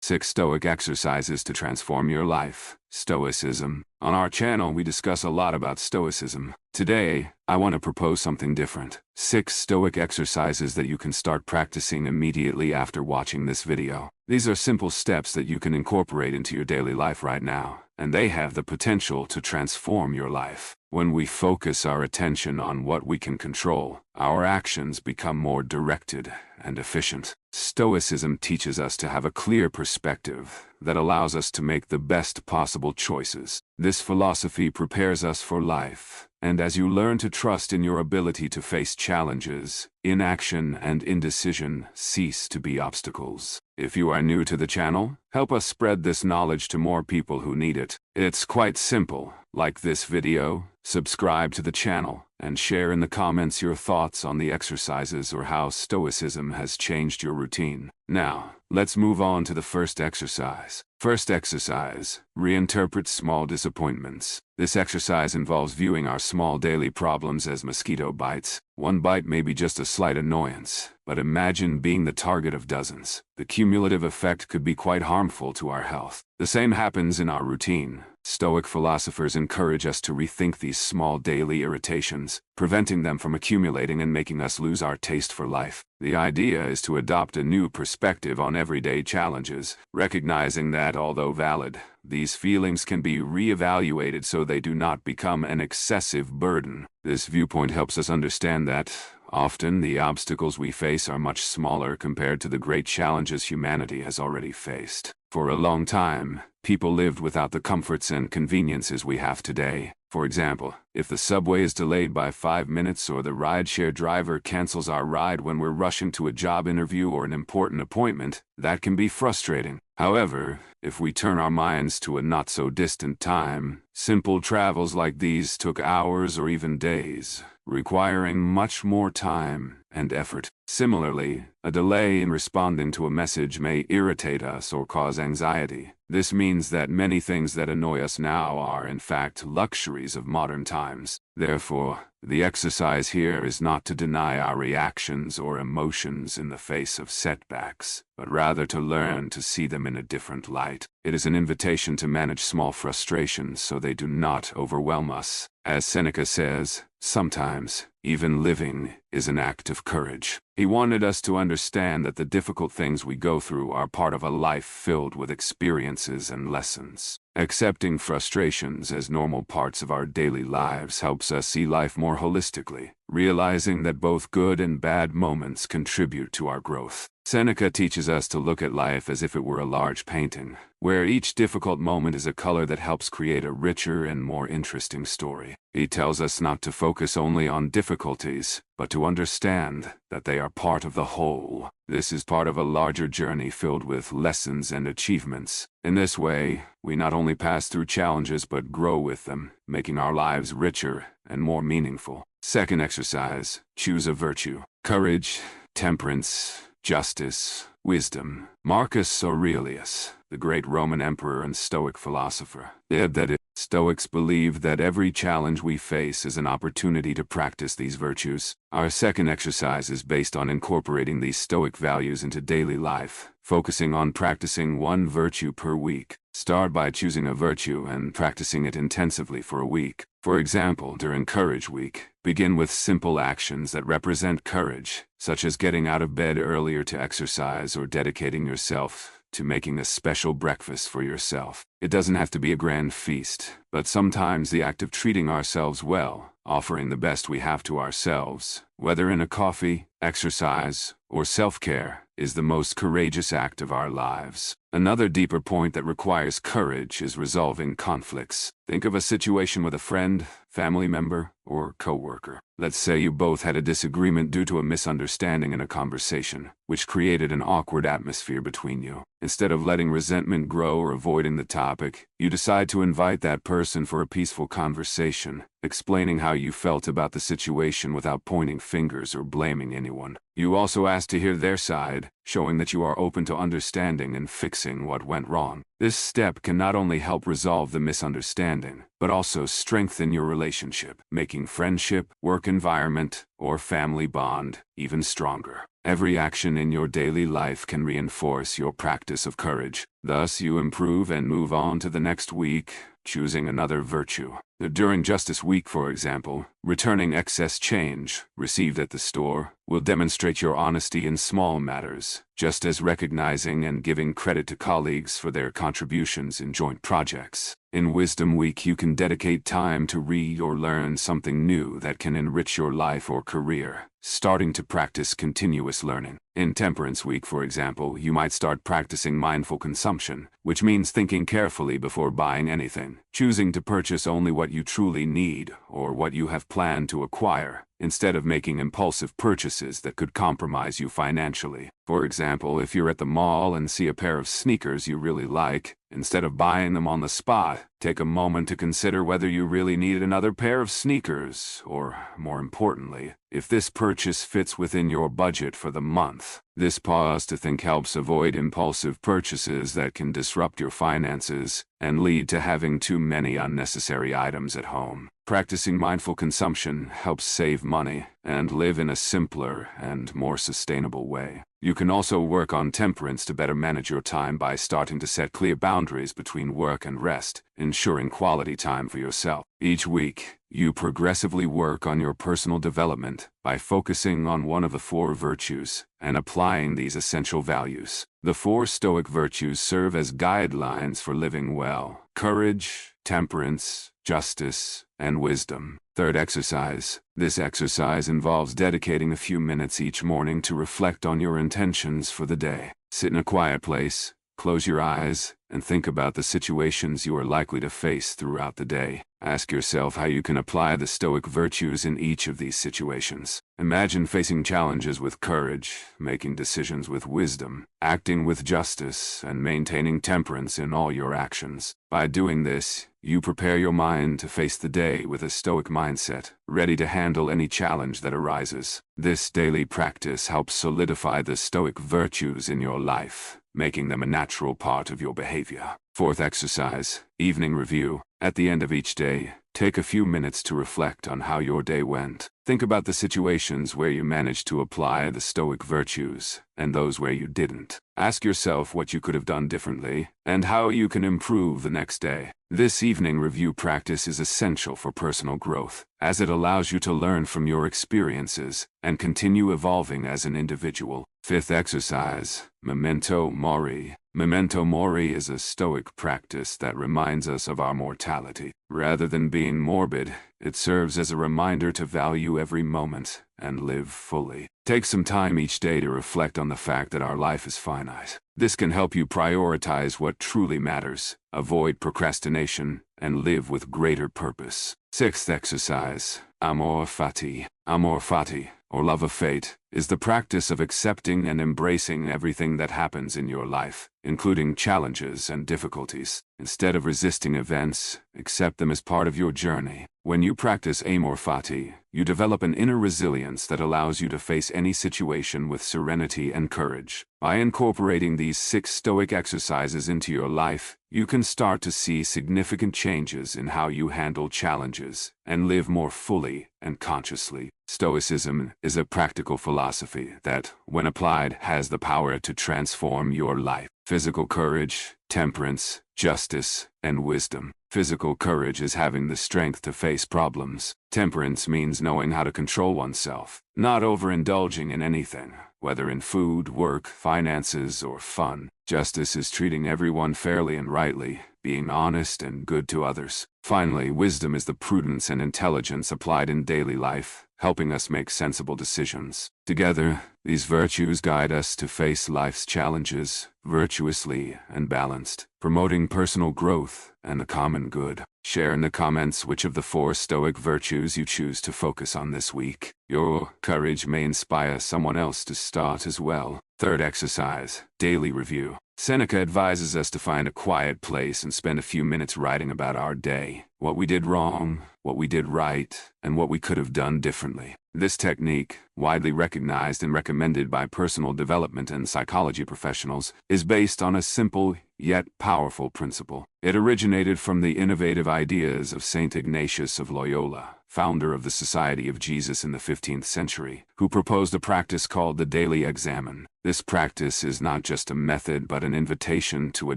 6 Stoic exercises to transform your life. Stoicism. On our channel, we discuss a lot about Stoicism. Today, I want to propose something different. 6 Stoic exercises that you can start practicing immediately after watching this video. These are simple steps that you can incorporate into your daily life right now, and they have the potential to transform your life. When we focus our attention on what we can control, our actions become more directed and efficient. Stoicism teaches us to have a clear perspective that allows us to make the best possible choices. This philosophy prepares us for life, and as you learn to trust in your ability to face challenges, inaction and indecision cease to be obstacles. If you are new to the channel, help us spread this knowledge to more people who need it. It's quite simple. Like this video, subscribe to the channel, and share in the comments your thoughts on the exercises or how Stoicism has changed your routine. Now, let's move on to the first exercise. First exercise, reinterpret small disappointments. This exercise involves viewing our small daily problems as mosquito bites. One bite may be just a slight annoyance, but imagine being the target of dozens. The cumulative effect could be quite harmful to our health. The same happens in our routine. Stoic philosophers encourage us to rethink these small daily irritations, preventing them from accumulating and making us lose our taste for life. The idea is to adopt a new perspective on everyday challenges, recognizing that, although valid, these feelings can be re-evaluated so they do not become an excessive burden. This viewpoint helps us understand that, often, the obstacles we face are much smaller compared to the great challenges humanity has already faced. For a long time, people lived without the comforts and conveniences we have today. For example, if the subway is delayed by 5 minutes or the rideshare driver cancels our ride when we're rushing to a job interview or an important appointment, that can be frustrating. However, if we turn our minds to a not-so-distant time, simple travels like these took hours or even days, requiring much more time and effort. Similarly, a delay in responding to a message may irritate us or cause anxiety. This means that many things that annoy us now are, in fact, luxuries of modern times. Therefore, the exercise here is not to deny our reactions or emotions in the face of setbacks, but rather to learn to see them in a different light. It is an invitation to manage small frustrations so they do not overwhelm us. As Seneca says, sometimes, even living is an act of courage. He wanted us to understand that the difficult things we go through are part of a life filled with experiences and lessons. Accepting frustrations as normal parts of our daily lives helps us see life more holistically, realizing that both good and bad moments contribute to our growth. Seneca teaches us to look at life as if it were a large painting, where each difficult moment is a color that helps create a richer and more interesting story. He tells us not to focus only on difficulties, but to understand that they are part of the whole. This is part of a larger journey filled with lessons and achievements. In this way, we not only pass through challenges but grow with them, making our lives richer and more meaningful. Second exercise, choose a virtue. Courage, temperance, justice, wisdom. Marcus Aurelius, the great Roman emperor and Stoic philosopher, said that Stoics believe that every challenge we face is an opportunity to practice these virtues. Our second exercise is based on incorporating these Stoic values into daily life, focusing on practicing one virtue per week. Start by choosing a virtue and practicing it intensively for a week. For example, during Courage Week, begin with simple actions that represent courage, such as getting out of bed earlier to exercise or dedicating yourself to making a special breakfast for yourself. It doesn't have to be a grand feast, but sometimes the act of treating ourselves well, offering the best we have to ourselves, whether in a coffee, exercise, or self-care, is the most courageous act of our lives. Another deeper point that requires courage is resolving conflicts. Think of a situation with a friend, family member, or coworker. Let's say you both had a disagreement due to a misunderstanding in a conversation, which created an awkward atmosphere between you. Instead of letting resentment grow or avoiding the topic, you decide to invite that person for a peaceful conversation, explaining how you felt about the situation without pointing fingers or blaming anyone. You also ask to hear their side, showing that you are open to understanding and fixing what went wrong. This step can not only help resolve the misunderstanding, but also strengthen your relationship, making friendship, work environment, or family bond even stronger. Every action in your daily life can reinforce your practice of courage. Thus, you improve and move on to the next week, choosing another virtue. During Justice Week, for example, returning excess change received at the store will demonstrate your honesty in small matters, just as recognizing and giving credit to colleagues for their contributions in joint projects. In Wisdom Week, you can dedicate time to read or learn something new that can enrich your life or career, starting to practice continuous learning. In Temperance Week, for example, you might start practicing mindful consumption, which means thinking carefully before buying anything, choosing to purchase only what you truly need or what you have planned to acquire, instead of making impulsive purchases that could compromise you financially. For example, if you're at the mall and see a pair of sneakers you really like, instead of buying them on the spot, take a moment to consider whether you really need another pair of sneakers, or, more importantly, if this purchase fits within your budget for the month. This pause to think helps avoid impulsive purchases that can disrupt your finances and lead to having too many unnecessary items at home. Practicing mindful consumption helps save money and live in a simpler and more sustainable way. You can also work on temperance to better manage your time by starting to set clear boundaries between work and rest, ensuring quality time for yourself. Each week, you progressively work on your personal development by focusing on one of the 4 virtues and applying these essential values. The 4 Stoic virtues serve as guidelines for living well: courage, temperance, justice, and wisdom. Third exercise. This exercise involves dedicating a few minutes each morning to reflect on your intentions for the day. Sit in a quiet place, close your eyes, and think about the situations you are likely to face throughout the day. Ask yourself how you can apply the Stoic virtues in each of these situations. Imagine facing challenges with courage, making decisions with wisdom, acting with justice, and maintaining temperance in all your actions. By doing this, you prepare your mind to face the day with a Stoic mindset, ready to handle any challenge that arises. This daily practice helps solidify the Stoic virtues in your life, making them a natural part of your behavior. Fourth exercise, evening review. At the end of each day, take a few minutes to reflect on how your day went. Think about the situations where you managed to apply the Stoic virtues and those where you didn't. Ask yourself what you could have done differently and how you can improve the next day. This evening review practice is essential for personal growth, as it allows you to learn from your experiences and continue evolving as an individual. Fifth exercise, memento mori. Memento mori is a Stoic practice that reminds us of our mortality. Rather than being morbid, it serves as a reminder to value every moment and live fully. Take some time each day to reflect on the fact that our life is finite. This can help you prioritize what truly matters, avoid procrastination, and live with greater purpose. Sixth exercise, amor fati. Amor fati, or love of fate, is the practice of accepting and embracing everything that happens in your life, including challenges and difficulties. Instead of resisting events, accept them as part of your journey. When you practice amor fati, you develop an inner resilience that allows you to face any situation with serenity and courage. By incorporating these 6 Stoic exercises into your life, you can start to see significant changes in how you handle challenges and live more fully and consciously. Stoicism is a practical philosophy that, when applied, has the power to transform your life. Physical courage, temperance, justice, and wisdom. Physical courage is having the strength to face problems. Temperance means knowing how to control oneself, not overindulging in anything, whether in food, work, finances, or fun. Justice is treating everyone fairly and rightly, being honest and good to others. Finally, wisdom is the prudence and intelligence applied in daily life, helping us make sensible decisions. Together, these virtues guide us to face life's challenges virtuously and balanced, promoting personal growth and the common good. Share in the comments which of the 4 Stoic virtues you choose to focus on this week. Your courage may inspire someone else to start as well. Third exercise, daily review. Seneca advises us to find a quiet place and spend a few minutes writing about our day, what we did wrong, what we did right, and what we could have done differently. This technique, widely recognized and recommended by personal development and psychology professionals, is based on a simple yet powerful principle. It originated from the innovative ideas of Saint Ignatius of Loyola, founder of the Society of Jesus in the 15th century, who proposed a practice called the daily examen. This practice is not just a method but an invitation to a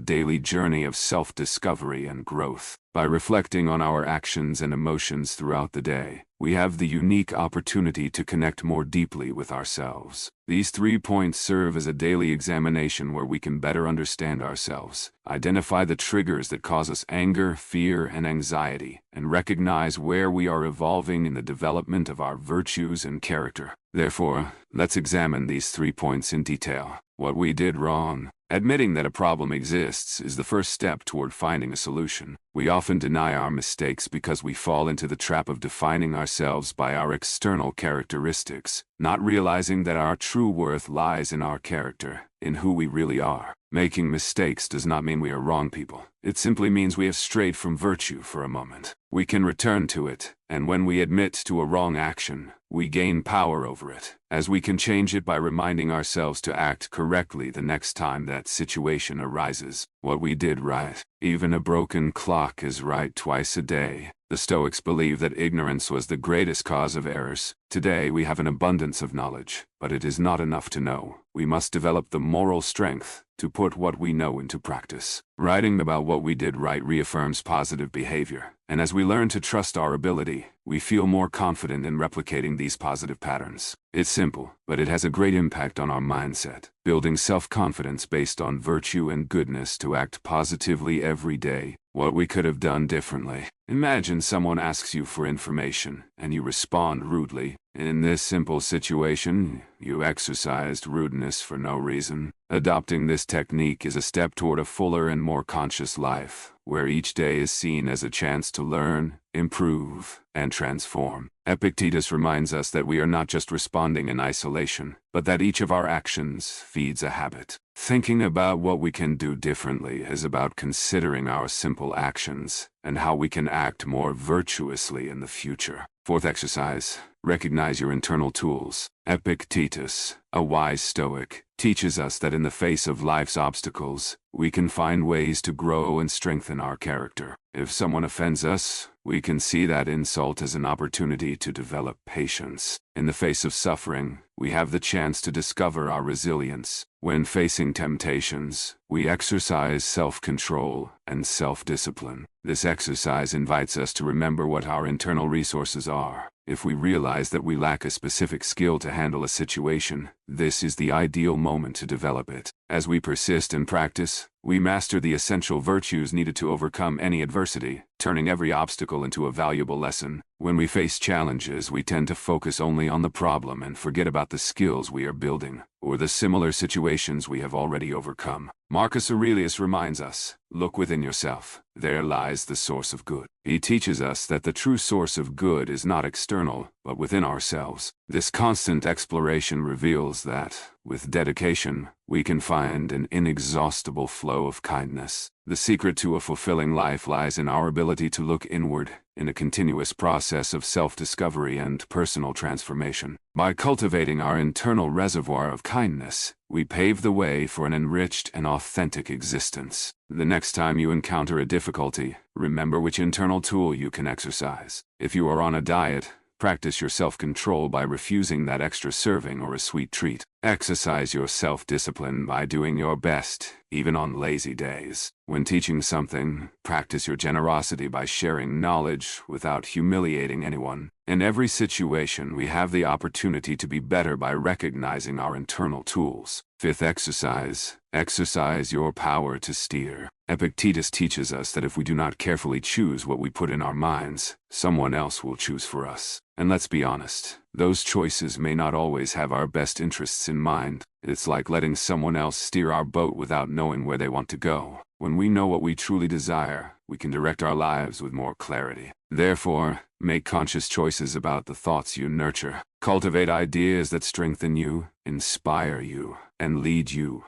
daily journey of self-discovery and growth. By reflecting on our actions and emotions throughout the day, we have the unique opportunity to connect more deeply with ourselves. These 3 points serve as a daily examination where we can better understand ourselves, identify the triggers that cause us anger, fear, and anxiety, and recognize where we are evolving in the development of our virtues and character. Therefore, let's examine these 3 points in detail. What we did wrong. Admitting that a problem exists is the first step toward finding a solution. We often deny our mistakes because we fall into the trap of defining ourselves by our external characteristics, not realizing that our true worth lies in our character, in who we really are. Making mistakes does not mean we are wrong people. It simply means we have strayed from virtue for a moment. We can return to it, and when we admit to a wrong action, we gain power over it, as we can change it by reminding ourselves to act correctly the next time that situation arises. What we did right. Even a broken clock is right twice a day. The Stoics believe that ignorance was the greatest cause of errors. Today we have an abundance of knowledge, but it is not enough to know. We must develop the moral strength to put what we know into practice. Writing about what we did right reaffirms positive behavior, and as we learn to trust our ability, we feel more confident in replicating these positive patterns. It's simple, but it has a great impact on our mindset, building self-confidence based on virtue and goodness to act positively every day. What we could have done differently. Imagine someone asks you for information, and you respond rudely. In this simple situation, you exercised rudeness for no reason. Adopting this technique is a step toward a fuller and more conscious life, where each day is seen as a chance to learn, improve, and transform. Epictetus reminds us that we are not just responding in isolation, but that each of our actions feeds a habit. Thinking about what we can do differently is about considering our simple actions and how we can act more virtuously in the future. Fourth exercise, recognize your internal tools. Epictetus, a wise Stoic, teaches us that in the face of life's obstacles, we can find ways to grow and strengthen our character. If someone offends us, we can see that insult as an opportunity to develop patience. In the face of suffering, we have the chance to discover our resilience. When facing temptations, we exercise self-control and self-discipline. This exercise invites us to remember what our internal resources are. If we realize that we lack a specific skill to handle a situation, this is the ideal moment to develop it. As we persist and practice, we master the essential virtues needed to overcome any adversity, turning every obstacle into a valuable lesson. When we face challenges, we tend to focus only on the problem and forget about the skills we are building, or the similar situations we have already overcome. Marcus Aurelius reminds us, look within yourself, there lies the source of good. He teaches us that the true source of good is not external, but within ourselves. This constant exploration reveals that, with dedication, we can find an inexhaustible flow of kindness. The secret to a fulfilling life lies in our ability to look inward, in a continuous process of self-discovery and personal transformation. By cultivating our internal reservoir of kindness, we pave the way for an enriched and authentic existence. The next time you encounter a difficulty, remember which internal tool you can exercise. If you are on a diet, practice your self-control by refusing that extra serving or a sweet treat. Exercise your self-discipline by doing your best, even on lazy days. When teaching something, practice your generosity by sharing knowledge without humiliating anyone. In every situation, we have the opportunity to be better by recognizing our internal tools. Fifth exercise, exercise your power to steer. Epictetus teaches us that if we do not carefully choose what we put in our minds, someone else will choose for us. And let's be honest, those choices may not always have our best interests in mind. It's like letting someone else steer our boat without knowing where they want to go. When we know what we truly desire, we can direct our lives with more clarity. Therefore, make conscious choices about the thoughts you nurture. Cultivate ideas that strengthen you, inspire you, and lead you.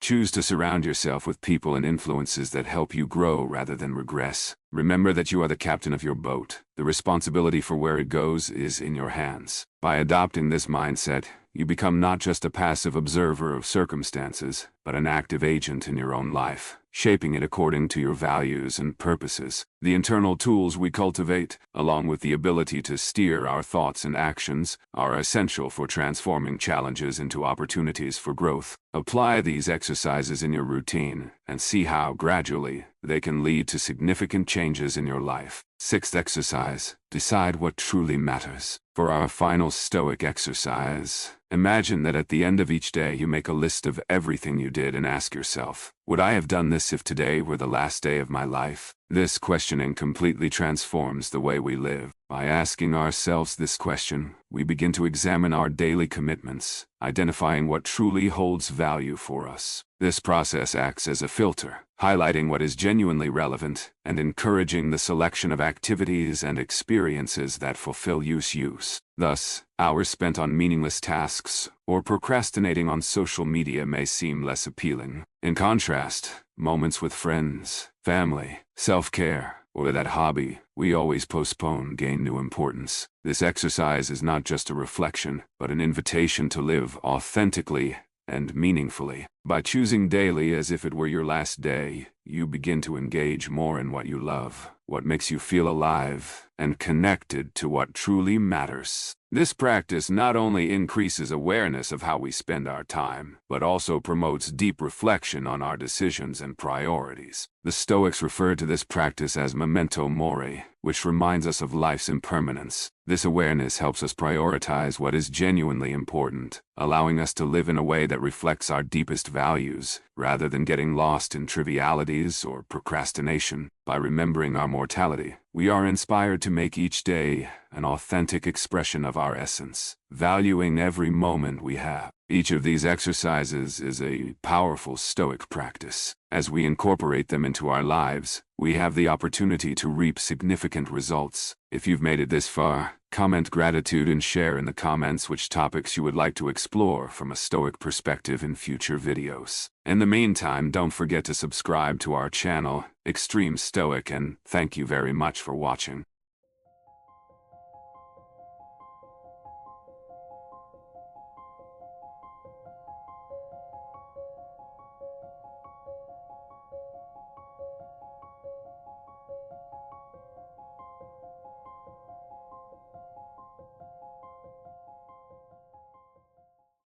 Choose to surround yourself with people and influences that help you grow rather than regress. Remember that you are the captain of your boat. The responsibility for where it goes is in your hands. By adopting this mindset, you become not just a passive observer of circumstances, but an active agent in your own life, shaping it according to your values and purposes. The internal tools we cultivate, along with the ability to steer our thoughts and actions, are essential for transforming challenges into opportunities for growth. Apply these exercises in your routine and see how, gradually, they can lead to significant changes in your life. Sixth exercise, decide what truly matters. For our final Stoic exercise, imagine that at the end of each day you make a list of everything you did and ask yourself, would I have done this if today were the last day of my life? This questioning completely transforms the way we live. By asking ourselves this question, we begin to examine our daily commitments, identifying what truly holds value for us. This process acts as a filter, highlighting what is genuinely relevant and encouraging the selection of activities and experiences that fulfill use. Thus, hours spent on meaningless tasks or procrastinating on social media may seem less appealing. In contrast, moments with friends, family, self-care, or that hobby we always postpone gain new importance. This exercise is not just a reflection, but an invitation to live authentically and meaningfully. By choosing daily as if it were your last day, you begin to engage more in what you love, what makes you feel alive, and connected to what truly matters. This practice not only increases awareness of how we spend our time, but also promotes deep reflection on our decisions and priorities. The Stoics refer to this practice as memento mori, which reminds us of life's impermanence. This awareness helps us prioritize what is genuinely important, allowing us to live in a way that reflects our deepest values, rather than getting lost in trivialities or procrastination. By remembering our mortality, we are inspired to make each day an authentic expression of our essence, valuing every moment we have. Each of these exercises is a powerful Stoic practice. As we incorporate them into our lives, we have the opportunity to reap significant results. If you've made it this far, comment gratitude and share in the comments which topics you would like to explore from a Stoic perspective in future videos. In the meantime, don't forget to subscribe to our channel, Extreme Stoic, and thank you very much for watching.